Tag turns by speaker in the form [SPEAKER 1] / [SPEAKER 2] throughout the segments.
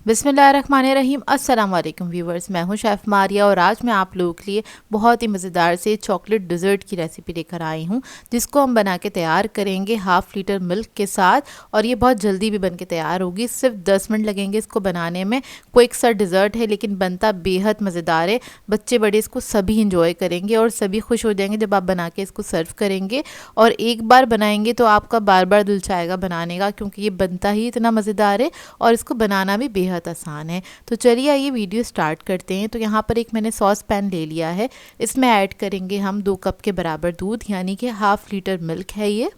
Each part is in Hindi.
[SPEAKER 1] बिस्मिल्लाहिर्रहमानिर्रहीम। अस्सलाम वालेकुम व्यूवर्स, मैं हूं शेफ़ मारिया और आज मैं आप लोगों के लिए बहुत ही मज़ेदार से चॉकलेट डिज़र्ट की रेसिपी लेकर आई हूं, जिसको हम बना के तैयार करेंगे हाफ़ लीटर मिल्क के साथ। और ये बहुत जल्दी भी बन के तैयार होगी, सिर्फ 10 मिनट लगेंगे इसको बनाने में। क्विक सा डिज़र्ट है लेकिन बनता बेहद मज़ेदार है। बच्चे बड़े इसको सभी इंजॉय करेंगे और सभी खुश हो जाएंगे जब आप बना के इसको सर्व करेंगे। और एक बार बनाएंगे तो आपका बार बार दिल चाहेगा बनाने का, क्योंकि ये बनता ही इतना मज़ेदार है और इसको बनाना भी बेहद आसान है। तो चलिए आइए वीडियो स्टार्ट करते हैं। तो यहाँ पर एक मैंने सॉस पैन ले लिया है, इसमें ऐड करेंगे हम 2 कप के बराबर दूध, यानी कि हाफ़ लीटर मिल्क है ये।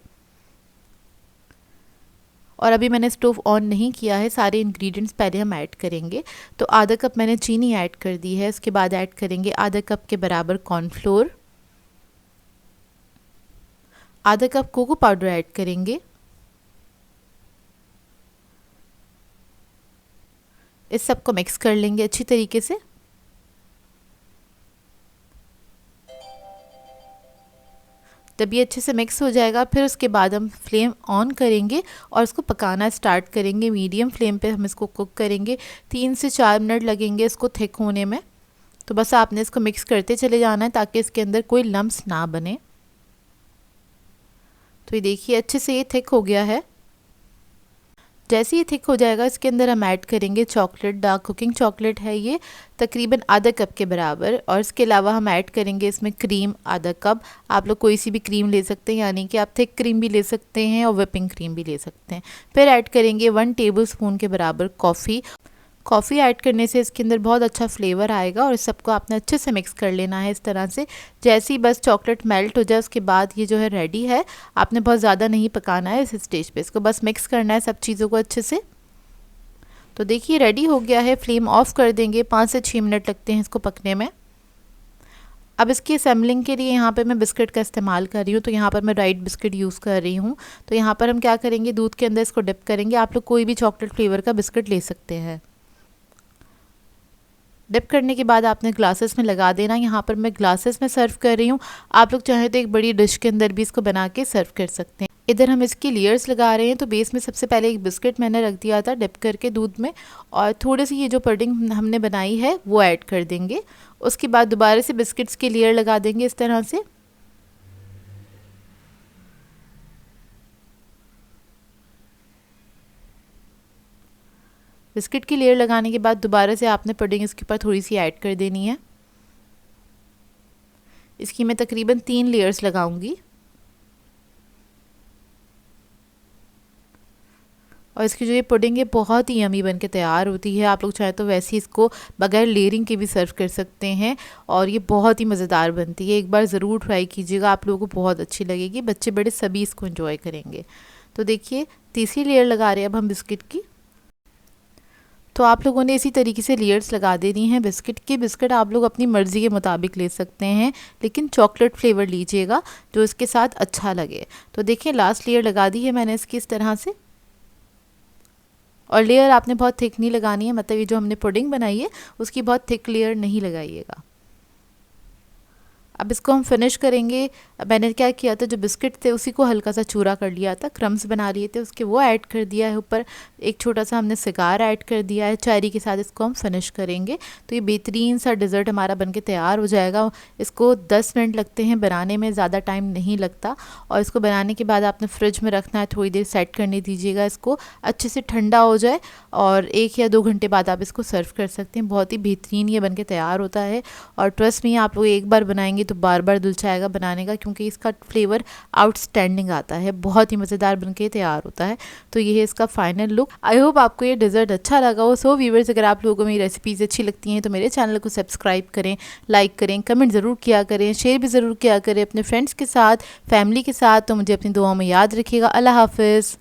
[SPEAKER 1] और अभी मैंने स्टोव ऑन नहीं किया है, सारे इंग्रेडिएंट्स पहले हम ऐड करेंगे। तो आधा कप मैंने चीनी ऐड कर दी है, उसके बाद ऐड करेंगे आधा कप के बराबर कॉर्नफ्लोर, आधा कप कोको पाउडर ऐड करेंगे। इस सबको मिक्स कर लेंगे अच्छी तरीके से। तब ये अच्छे से मिक्स हो जाएगा, फिर उसके बाद हम फ्लेम ऑन करेंगे और इसको पकाना स्टार्ट करेंगे। मीडियम फ्लेम पे हम इसको कुक करेंगे। 3 से 4 मिनट लगेंगे इसको थिक होने में। तो बस आपने इसको मिक्स करते चले जाना है ताकि इसके अंदर कोई लम्स ना बने। तो ये देखिए अच्छे से ये थिक हो गया है। जैसे ही थिक हो जाएगा इसके अंदर हम ऐड करेंगे चॉकलेट। डार्क कुकिंग चॉकलेट है ये, तकरीबन आधा कप के बराबर। और इसके अलावा हम ऐड करेंगे इसमें क्रीम आधा कप। आप लोग कोई सी भी क्रीम ले सकते हैं, यानी कि आप थिक क्रीम भी ले सकते हैं और व्हिपिंग क्रीम भी ले सकते हैं। फिर ऐड करेंगे 1 टेबल स्पून के बराबर कॉफ़ी ऐड करने से इसके अंदर बहुत अच्छा फ्लेवर आएगा। और इस सबको आपने अच्छे से मिक्स कर लेना है इस तरह से। जैसे ही बस चॉकलेट मेल्ट हो जाए उसके बाद ये जो है रेडी है। आपने बहुत ज़्यादा नहीं पकाना है इस स्टेज पे, इसको बस मिक्स करना है सब चीज़ों को अच्छे से। तो देखिए रेडी हो गया है, फ्लेम ऑफ कर देंगे। 5 से 6 मिनट लगते हैं इसको पकने में। अब इसकी असेंबलिंग के लिए यहाँ पे मैं बिस्किट का इस्तेमाल कर रही हूँ। तो यहाँ पर मैं राइट बिस्किट यूज़ कर रही हूँ। तो यहाँ पर हम क्या करेंगे, दूध के अंदर इसको डिप करेंगे। आप लोग कोई भी चॉकलेट फ्लेवर का बिस्किट ले सकते हैं। डिप करने के बाद आपने ग्लासेस में लगा देना। यहाँ पर मैं ग्लासेस में सर्व कर रही हूँ। आप लोग चाहें तो एक बड़ी डिश के अंदर भी इसको बना के सर्व कर सकते हैं। इधर हम इसकी लेयर्स लगा रहे हैं। तो बेस में सबसे पहले एक बिस्किट मैंने रख दिया था डिप करके दूध में, और थोड़ी सी ये जो पुडिंग हमने बनाई है वो ऐड कर देंगे। उसके बाद दोबारा से बिस्किट्स की लेयर लगा देंगे इस तरह से। बिस्किट की लेयर लगाने के बाद दोबारा से आपने पुडिंग इसके ऊपर थोड़ी सी ऐड कर देनी है। इसकी मैं तकरीबन 3 लेयर्स लगाऊंगी। और इसकी जो ये पुडिंग है बहुत ही यमी बन के तैयार होती है। आप लोग चाहे तो वैसे ही इसको बगैर लेयरिंग के भी सर्व कर सकते हैं और ये बहुत ही मज़ेदार बनती है। एक बार ज़रूर ट्राई कीजिएगा, आप लोगों को बहुत अच्छी लगेगी। बच्चे बड़े सभी इसको एंजॉय करेंगे। तो देखिए तीसरी लेयर लगा रहे हैं अब हम बिस्किट की। तो आप लोगों ने इसी तरीके से लेयर्स लगा देनी है बिस्किट की। बिस्किट आप लोग अपनी मर्ज़ी के मुताबिक ले सकते हैं, लेकिन चॉकलेट फ्लेवर लीजिएगा जो इसके साथ अच्छा लगे। तो देखिए लास्ट लेयर लगा दी है मैंने इसकी इस तरह से। और लेयर आपने बहुत थिक नहीं लगानी है, मतलब ये जो हमने पुडिंग बनाई है उसकी बहुत थिक लेयर नहीं लगाइएगा। अब इसको हम फिनिश करेंगे। मैंने क्या किया था, जो बिस्किट थे उसी को हल्का सा चूरा कर लिया था, क्रम्स बना लिए थे उसके, वो ऐड कर दिया है ऊपर। एक छोटा सा हमने सिगार ऐड कर दिया है चेरी के साथ। इसको हम फिनिश करेंगे तो ये बेहतरीन सा डिज़र्ट हमारा बनके तैयार हो जाएगा। इसको 10 मिनट लगते हैं बनाने में, ज़्यादा टाइम नहीं लगता। और इसको बनाने के बाद आपने फ्रिज में रखना है, थोड़ी देर सेट करने दीजिएगा इसको, अच्छे से ठंडा हो जाए। और 1 या 2 घंटे बाद आप इसको सर्व कर सकते हैं। बहुत ही बेहतरीन ये बनके तैयार होता है। और ट्रस्ट में आप लोग एक बार बनाएंगे तो बार बार दिल चाहेगा बनाने का, क्योंकि इसका फ्लेवर आउटस्टैंडिंग आता है, बहुत ही मज़ेदार बनके तैयार होता है। तो ये है इसका फाइनल लुक। आई होप आपको ये डिज़र्ट अच्छा लगा हो। सो व्यूवर्स, अगर आप लोगों को मेरी रेसिपीज़ अच्छी लगती हैं तो मेरे चैनल को सब्सक्राइब करें, लाइक करें, कमेंट ज़रूर किया करें, शेयर भी ज़रूर किया करें अपने फ्रेंड्स के साथ, फैमिली के साथ। तो मुझे अपनी दुआओं में याद रखिएगा। अल्लाह हाफिज़।